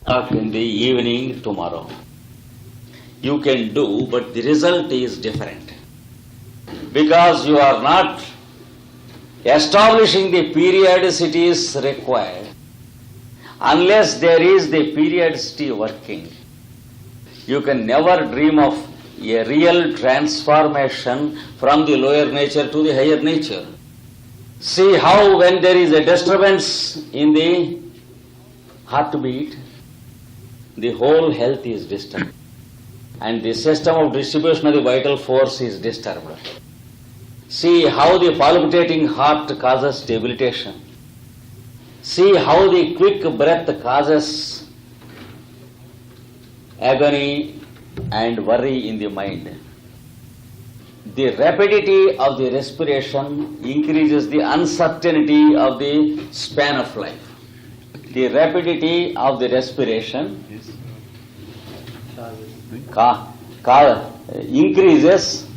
o'clock in the evening tomorrow. You can do, but the result is different. Because you are not establishing the periodicities required unless there is the periodicity working. You can never dream of a real transformation from the lower nature to the higher nature. See how when there is a disturbance in the heartbeat, the whole health is disturbed and the system of distribution of the vital force is disturbed. See how the palpitating heart causes debilitation. See how the quick breath causes agony and worry in the mind. The rapidity of the respiration increases the uncertainty of the span of life. The rapidity of the respiration increases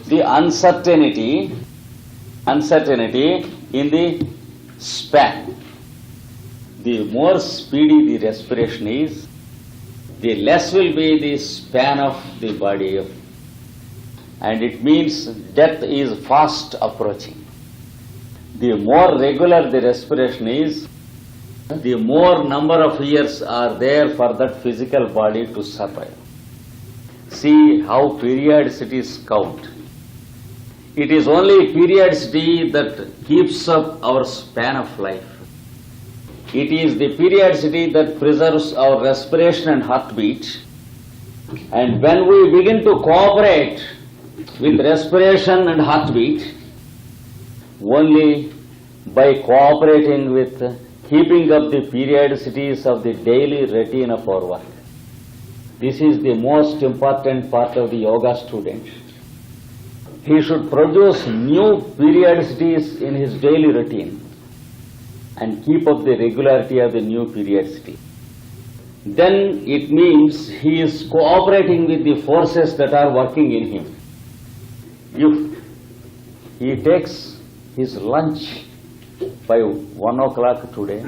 the uncertainty in the span. The more speedy the respiration is, the less will be the span of the body, and it means death is fast approaching. The more regular the respiration is, the more number of years are there for that physical body to survive. See how periodicities count. It is only periodicity that keeps up our span of life. It is the periodicity that preserves our respiration and heartbeat. And when we begin to cooperate with respiration and heartbeat, only by cooperating with keeping up the periodicities of the daily routine of our work. This is the most important part of the yoga student. He should produce new periodicities in his daily routine and keep up the regularity of the new periodicity. Then it means he is cooperating with the forces that are working in him. If he takes his lunch by 1 o'clock today,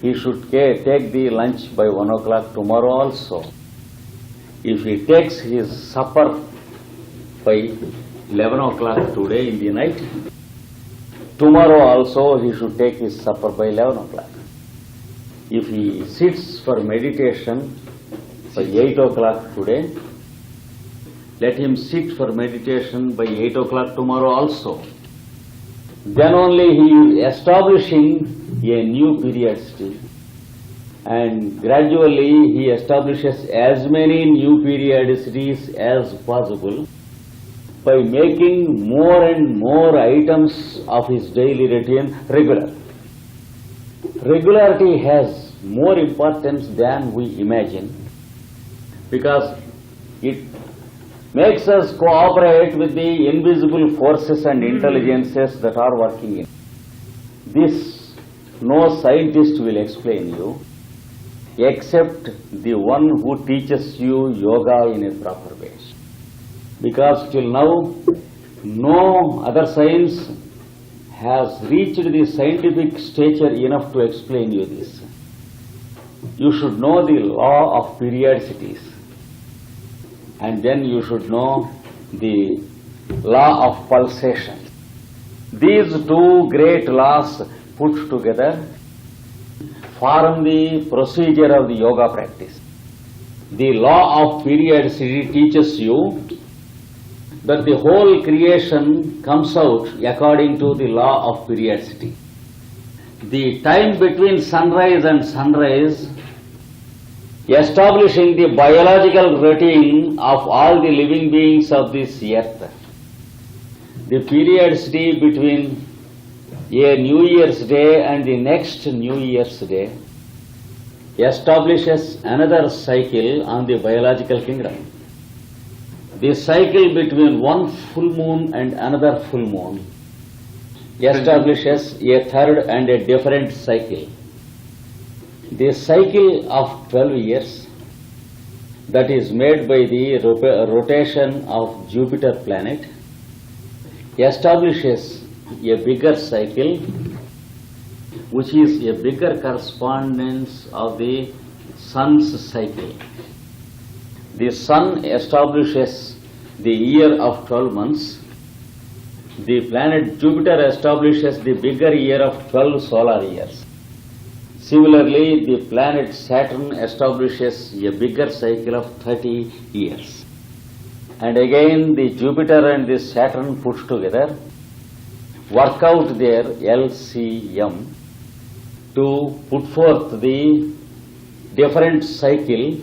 he should take the lunch by 1 o'clock tomorrow also. If he takes his supper by 11 o'clock today in the night, tomorrow also he should take his supper by 11 o'clock. If he sits for meditation by 8 o'clock today, let him sit for meditation by 8 o'clock tomorrow also. Then only he is establishing a new periodicity, and gradually he establishes as many new periodicities as possible by making more and more items of his daily routine regular. Regularity has more importance than we imagine because it makes us cooperate with the invisible forces and intelligences that are working in. This no scientist will explain you except the one who teaches you yoga in a proper way. Because till now, no other science has reached the scientific stature enough to explain you this. You should know the law of periodicities, and then you should know the law of pulsation. These two great laws put together form the procedure of the yoga practice. The law of periodicity teaches you that the whole creation comes out according to the law of periodicity. The time between sunrise and sunrise, establishing the biological routine of all the living beings of this earth. The periodicity between a New Year's Day and the next New Year's Day establishes another cycle on the biological kingdom. The cycle between one full moon and another full moon establishes a third and a different cycle. The cycle of 12 years that is made by the rotation of Jupiter planet establishes a bigger cycle which is a bigger correspondence of the sun's cycle. The sun establishes the year of 12 months. The planet Jupiter establishes the bigger year of 12 solar years. Similarly, the planet Saturn establishes a bigger cycle of 30 years. And again, the Jupiter and the Saturn put together work out their LCM to put forth the different cycle,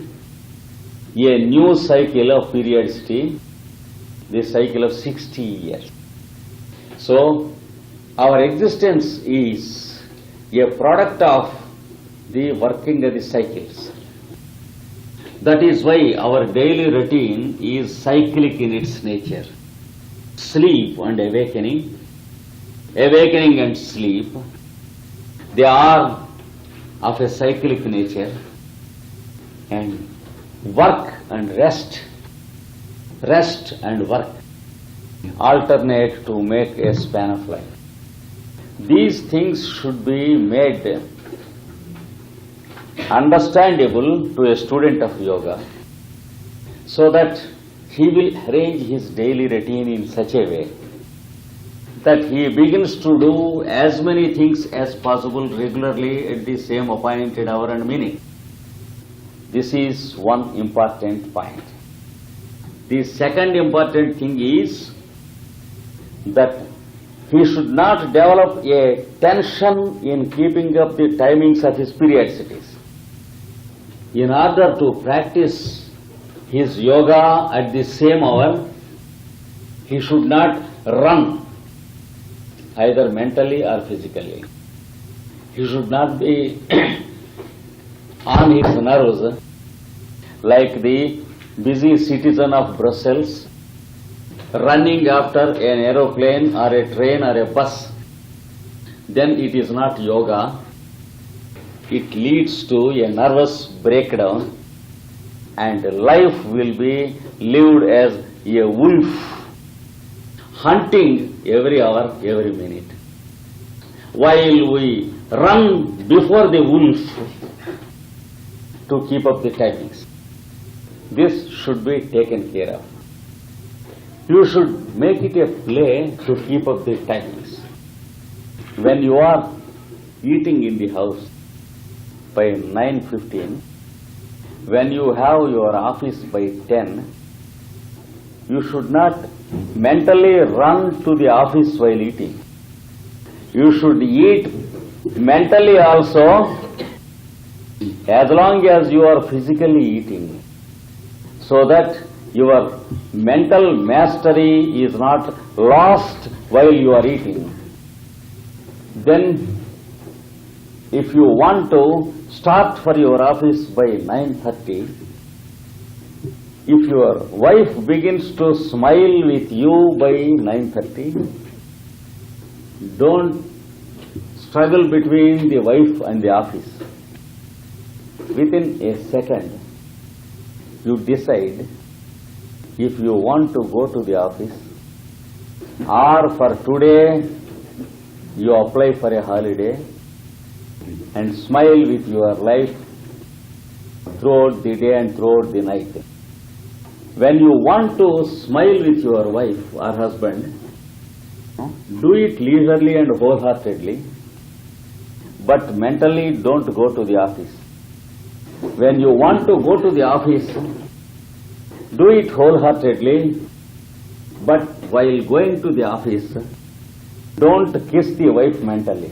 a new cycle of periodicity, the cycle of 60 years. So, our existence is a product of the working of the cycles. That is why our daily routine is cyclic in its nature. Sleep and awakening, awakening and sleep, they are of a cyclic nature, and work and rest, rest and work alternate to make a span of life. These things should be made understandable to a student of yoga so that he will arrange his daily routine in such a way that he begins to do as many things as possible regularly at the same appointed hour and minute. This is one important point. The second important thing is that he should not develop a tension in keeping up the timings of his periodicities. In order to practice his yoga at the same hour, he should not run either mentally or physically. He should not be on his nerves like the busy citizen of Brussels running after an aeroplane or a train or a bus. Then it is not yoga. It leads to a nervous breakdown, and life will be lived as a wolf, hunting every hour, every minute. While we run before the wolf to keep up the timings. This should be taken care of. You should make it a play to keep up the timings. When you are eating in the house by 9:15, when you have your office by 10, you should not mentally run to the office while eating. You should eat mentally also as long as you are physically eating, so that your mental mastery is not lost while you are eating. Then, if you want to start for your office by 9:30, if your wife begins to smile with you by 9:30, don't struggle between the wife and the office. Within a second, you decide if you want to go to the office, or for today you apply for a holiday and smile with your life throughout the day and throughout the night. When you want to smile with your wife or husband, do it leisurely and wholeheartedly, but mentally don't go to the office. When you want to go to the office, do it wholeheartedly, but while going to the office, don't kiss the wife mentally.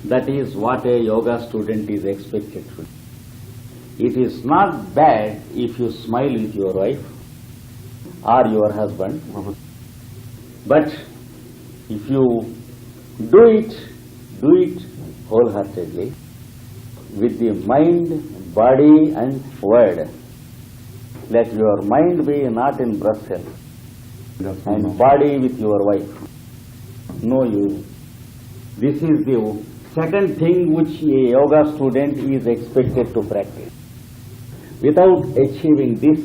That is what a yoga student is expected to do. It is not bad if you smile with your wife or your husband, but if you do it wholeheartedly with the mind, body and word. Let your mind be not in Brussels and body with your wife. No use. This is the second thing which a yoga student is expected to practice. Without achieving this,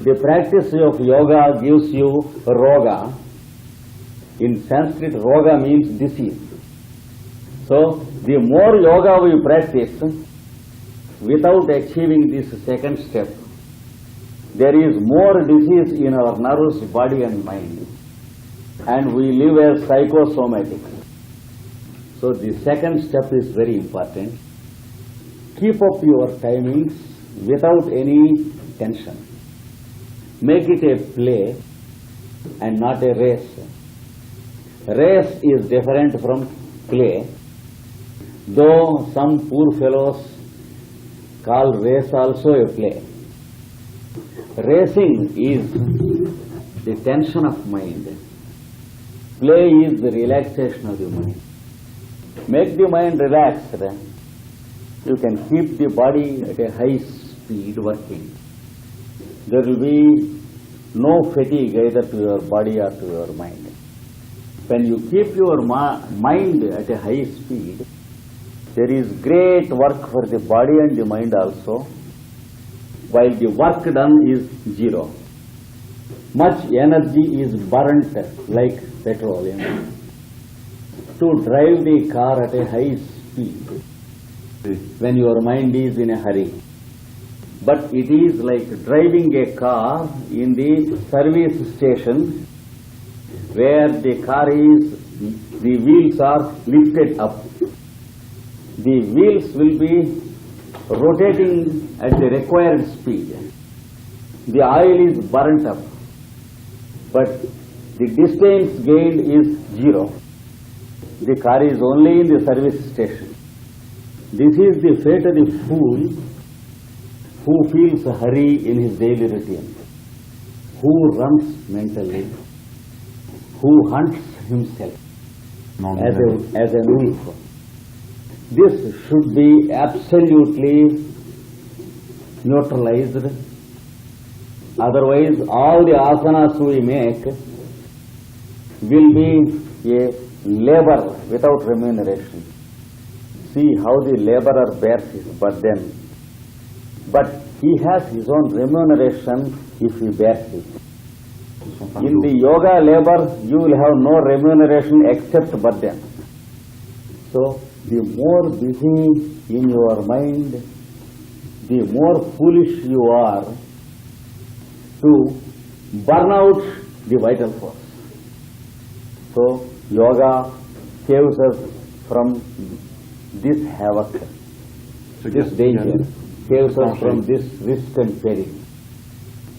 the practice of yoga gives you roga. In Sanskrit, roga means disease. So, the more yoga we practice, without achieving this second step, there is more disease in our nerves, body and mind, and we live as psychosomatic. So the second step is very important. Keep up your timings without any tension. Make it a play and not a race. Race is different from play, though some poor fellows call race also a play. Racing is the tension of mind. Play is the relaxation of the mind. Make the mind relaxed. You can keep the body at a high speed working. There will be no fatigue either to your body or to your mind. When you keep your mind at a high speed, there is great work for the body and the mind also, while the work done is zero. Much energy is burnt like petroleum to drive the car at a high speed when your mind is in a hurry. But it is like driving a car in the service station where the wheels are lifted up. The wheels will be rotating at the required speed. The oil is burnt up, but the distance gained is zero. The car is only in the service station. This is the fate of the fool who feels a hurry in his daily routine, who runs mentally, who hunts himself as an wolf. This should be absolutely neutralized. Otherwise, all the asanas we make will be a labor without remuneration. See how the laborer bears his burden. But he has his own remuneration if he bears it. In the yoga labor, you will have no remuneration except burden. So, the more busy in your mind, the more foolish you are to burn out the vital force. So, yoga saves us from this havoc, this danger, saves us from this risk and peril.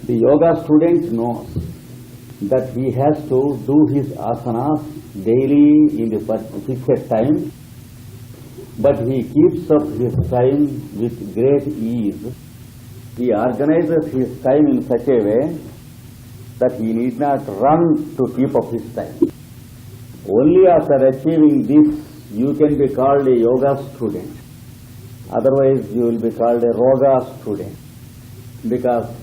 The yoga student knows that he has to do his asanas daily in the fixed time, but he keeps up his time with great ease. He organizes his time in such a way that he need not run to keep up his time. Only after achieving this, you can be called a yoga student. Otherwise, you will be called a roga student, because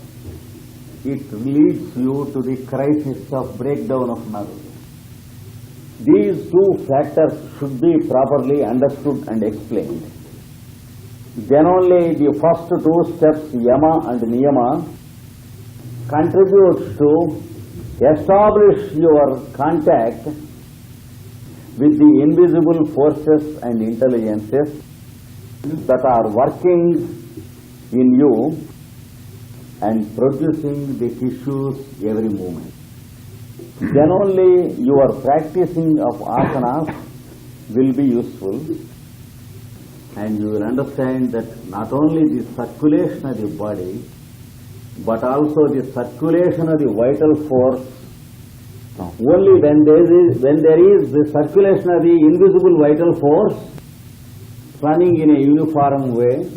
it leads you to the crisis of breakdown of nerves. These two factors should be properly understood and explained. Then only the first two steps, yama and niyama, contributes to establish your contact with the invisible forces and intelligences that are working in you and producing the tissues every moment. Then only your practicing of asanas will be useful, and you will understand that not only the circulation of the body, but also the circulation of the vital force. Only when there is the circulation of the invisible vital force running in a uniform way,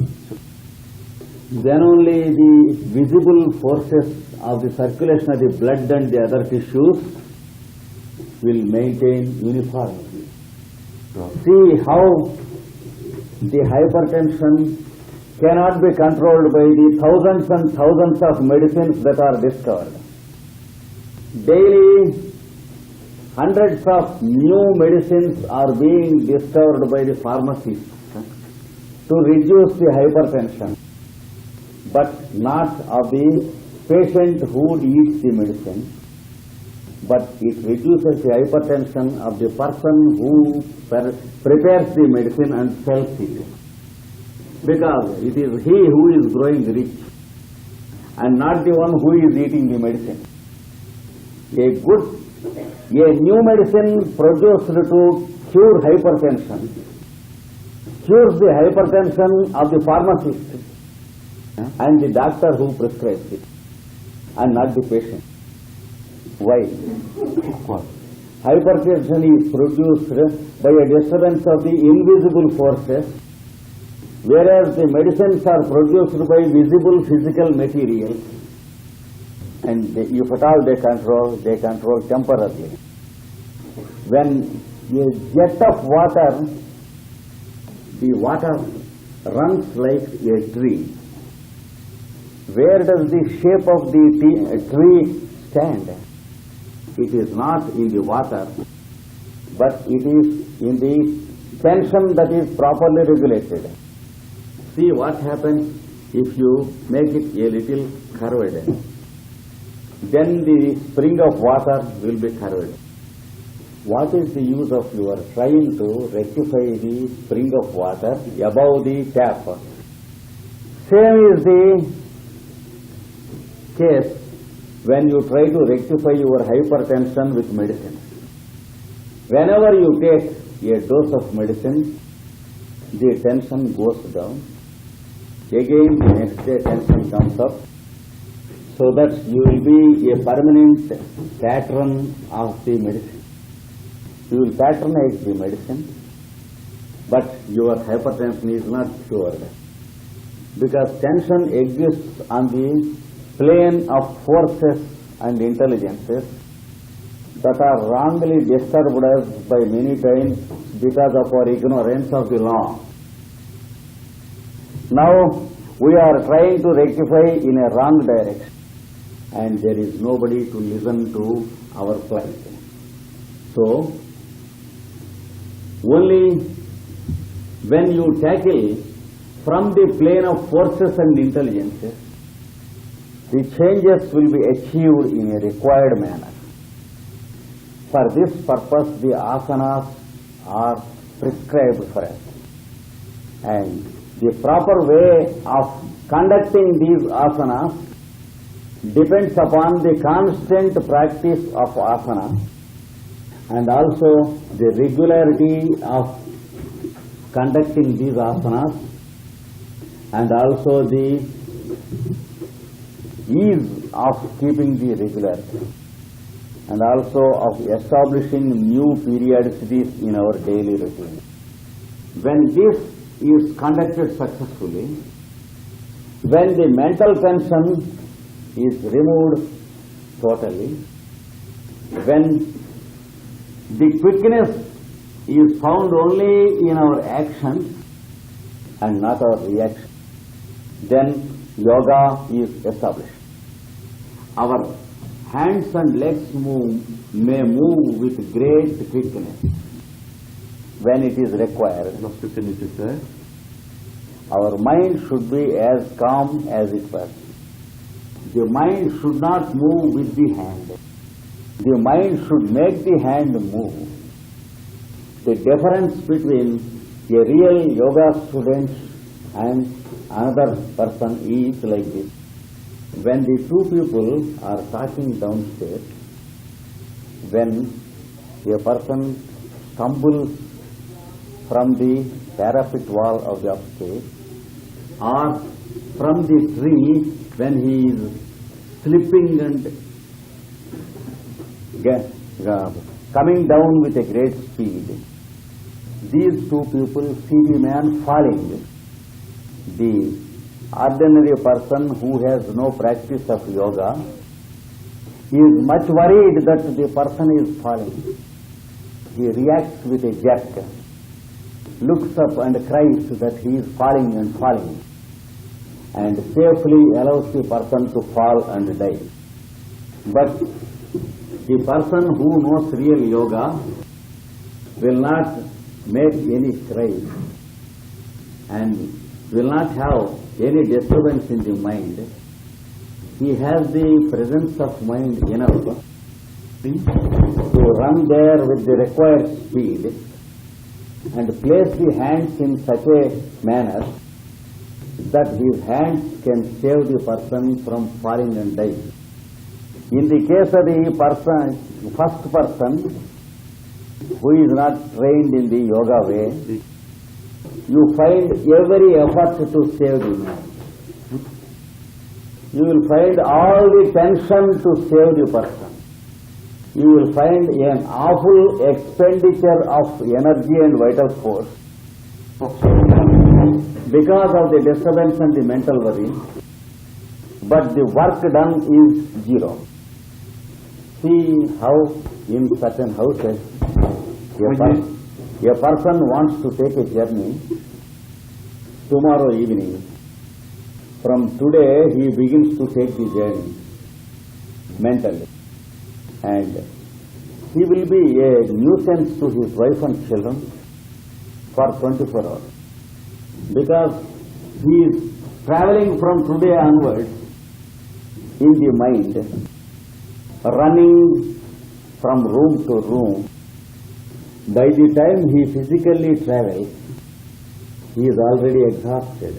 then only the visible forces of the circulation of the blood and the other tissues will maintain uniformity. See how the hypertension cannot be controlled by the thousands and thousands of medicines that are discovered. Daily, hundreds of new medicines are being discovered by the pharmacists to reduce the hypertension, but not of the patient who eats the medicine, but it reduces the hypertension of the person who prepares the medicine and sells it. because it is he who is growing rich and not the one who is eating the medicine. A new medicine produced to cure hypertension cures the hypertension of the pharmacist and the doctor who prescribes it, and not the patient. Why? Hypertension is produced by a disturbance of the invisible forces, whereas the medicines are produced by visible physical materials, and if at all they control temporarily. When a jet of water, the water runs like a tree. Where does the shape of the tree stand? It is not in the water, but it is in the tension that is properly regulated. See what happens if you make it a little curved. Then the spring of water will be curved. What is the use of your trying to rectify the spring of water above the tap? Same is the case when you try to rectify your hypertension with medicine. Whenever you take a dose of medicine, the tension goes down. Again, the next day tension comes up, so that you will be a permanent patron of the medicine. You will patronize the medicine, but your hypertension is not cured, because tension exists on the plane of forces and intelligences that are wrongly disturbed us by many times because of our ignorance of the law. Now we are trying to rectify in a wrong direction, and there is nobody to listen to our plight. So only when you tackle from the plane of forces and intelligences, the changes will be achieved in a required manner. For this purpose, the asanas are prescribed for us. And the proper way of conducting these asanas depends upon the constant practice of asana, and also the regularity of conducting these asanas, and also the ease of keeping the regularity, and also of establishing new periodicities in our daily routine. When this is conducted successfully, when the mental tension is removed totally, when the quickness is found only in our actions and not our reaction, then yoga is established. Our hands and legs may move with great quickness when it is required. Our mind should be as calm as it was. The mind should not move with the hand. The mind should make the hand move. The difference between a real yoga student and another person is like this. When the two people are talking downstairs, when a person stumbles from the parapet wall of the upstairs, or from the tree when he is slipping and coming down with a great speed, these two people see the man falling. The ordinary person who has no practice of yoga is much worried that the person is falling. He reacts with a jerk, looks up and cries that he is falling and falling, and safely allows the person to fall and die. But the person who knows real yoga will not make any cry and will not have any disturbance in the mind. He has the presence of mind enough to run there with the required speed and place the hands in such a manner that his hands can save the person from falling and dying. In the case of the first person who is not trained in the yoga way, you find every effort to save the man. You will find all the tension to save the person. You will find an awful expenditure of energy and vital force because of the disturbance and the mental worry, but the work done is zero. See how in certain houses a person wants to take a journey tomorrow evening. From today he begins to take the journey mentally, and he will be a nuisance to his wife and children for 24 hours, because he is traveling from today onwards in the mind, running from room to room. By the time he physically travels, he is already exhausted.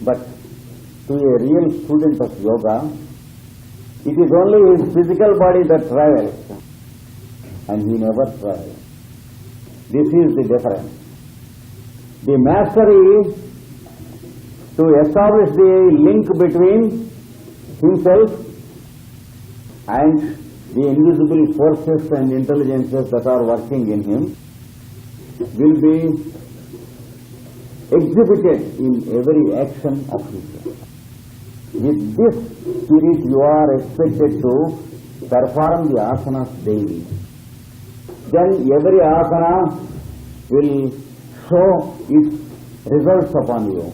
But to a real student of yoga, it is only his physical body that travels, and he never travels. This is the difference. The mastery to establish the link between himself and the invisible forces and intelligences that are working in him will be exhibited in every action of his life. With this spirit, you are expected to perform the asanas daily. Then every asana will show its results upon you.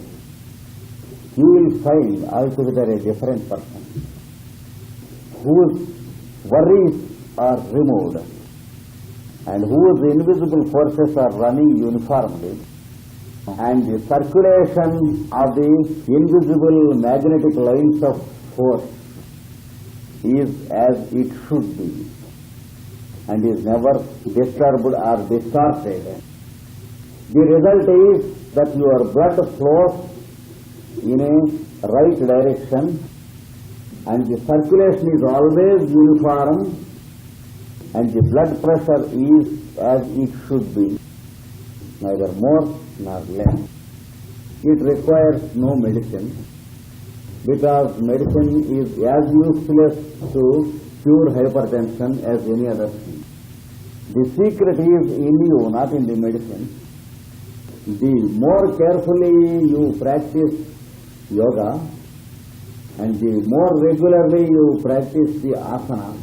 You will find altogether a different person whose worries are removed and whose invisible forces are running uniformly, and the circulation of the invisible magnetic lines of force is as it should be and is never disturbed or distorted. The result is that your blood flows in a right direction and the circulation is always uniform and the blood pressure is as it should be, neither more nor less. It requires no medicine, because medicine is as useless to cure hypertension as any other thing. The secret is in you, not in the medicine. The more carefully you practice yoga and the more regularly you practice the asana,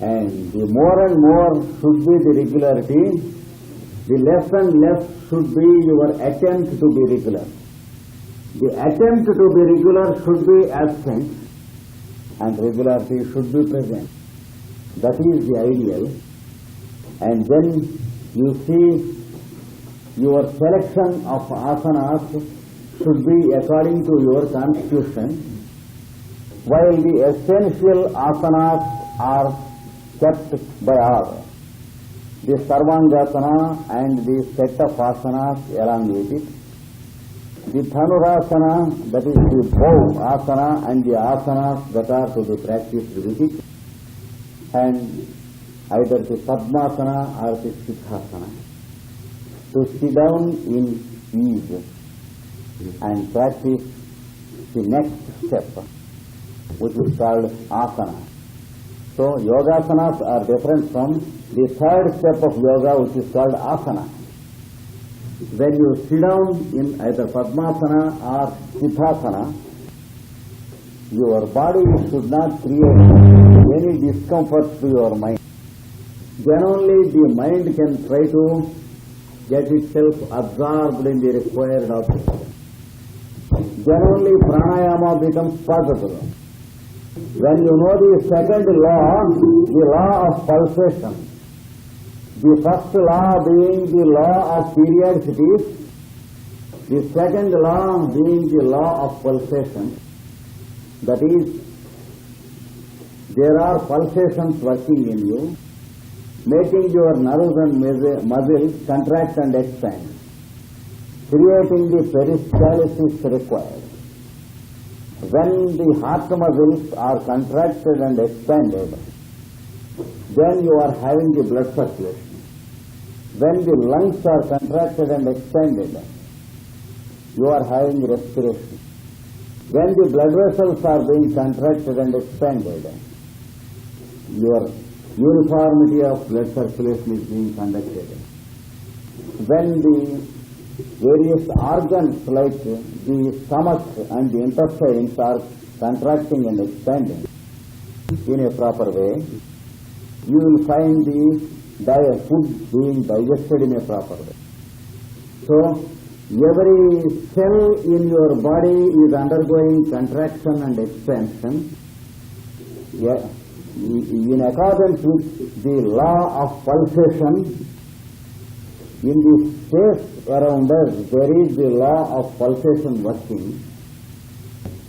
and the more and more should be the regularity, the less and less should be your attempt to be regular. The attempt to be regular should be absent and regularity should be present. That is the ideal. And then you see your selection of asanas should be according to your constitution, while the essential asanas are kept by all. The Sarvangasana and the set of asanas along with it. The Dhanurasana, that is the bow asana, and the asanas that are to be practiced with it. And either the Padmasana or the Siddhasana. To sit down in ease and practice the next step, which is called asana. So yogasanas are different from the third step of yoga, which is called asana. When you sit down in either Padmasana or Siddhasana, your body should not create any discomfort to your mind. Then only the mind can try to get itself absorbed in the required object. Then only pranayama becomes possible. When you know the second law, the law of pulsation, the first law being the law of periodicity, the second law being the law of pulsation, that is, there are pulsations working in you, making your nerves and muscles contract and expand. creating the peristalsis required. When the heart muscles are contracted and expanded, then you are having the blood circulation. When the lungs are contracted and expanded, you are having respiration. When the blood vessels are being contracted and expanded, your uniformity of blood circulation is being conducted. When the various organs like the stomach and the intestines are contracting and expanding in a proper way, you will find the food being digested in a proper way. So, every cell in your body is undergoing contraction and expansion in accordance with the law of pulsation. In the space around us, there is the law of pulsation working,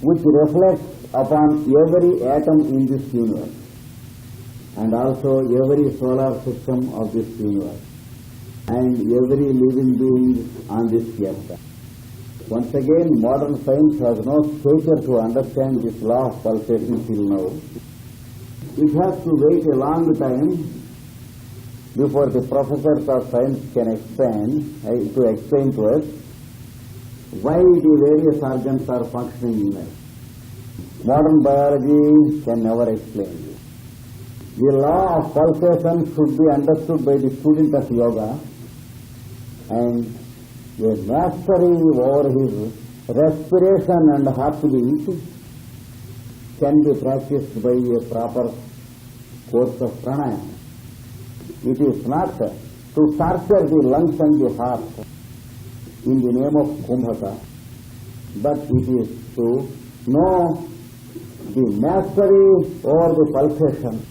which reflects upon every atom in this universe and also every solar system of this universe and every living being on this earth. Once again, modern science has no stature to understand this law of pulsation till now. It has to wait a long time before the professors of science can explain to us why the various organs are functioning in us. Modern biology can never explain this. The law of pulsation should be understood by the student of yoga, and a mastery over his respiration and heartbeat can be practiced by a proper course of pranayama. It is not to torture the lungs and the heart in the name of Kumbhaka, but it is to know the mastery over the pulsation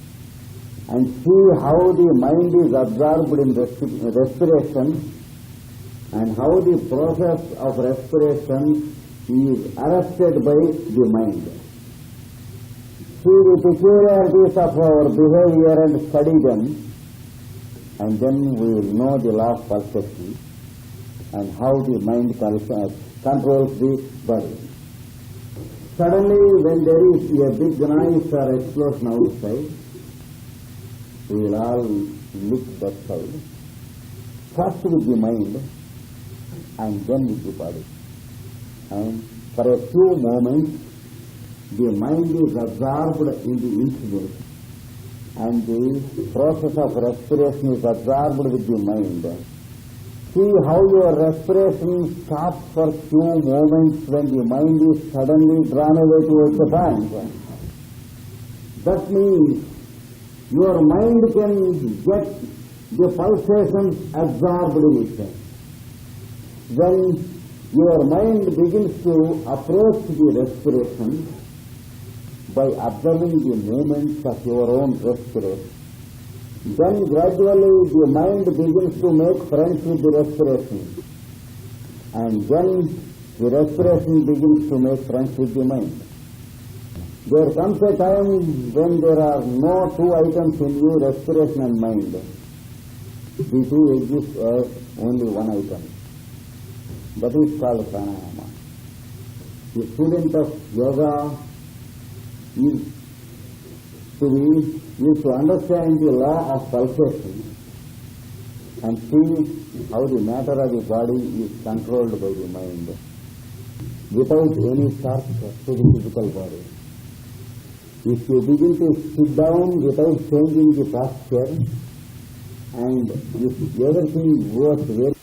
and see how the mind is absorbed in respiration and how the process of respiration is arrested by the mind. See the peculiarities of our behavior and study them, and then we will know the law of pulsation and how the mind controls the body. Suddenly, when there is a big noise or explosion outside, we will all look that side. First with the mind and then with the body. And for a few moments, the mind is absorbed in the incident and the process of respiration is absorbed with the mind. See how your respiration stops for few moments when the mind is suddenly drawn away towards the point. That means your mind can get the pulsations absorbed in it. When your mind begins to approach the respiration by observing the movements of your own respiration, then gradually the mind begins to make friends with the respiration, and then the respiration begins to make friends with the mind. There comes a time when there are no two items in you, respiration and mind. The two exist as only one item. That is called pranayama. The student of yoga is to understand the law of pulsation and see how the matter of the body is controlled by the mind without any shock to the physical body. If you begin to sit down without changing the posture, and if everything goes very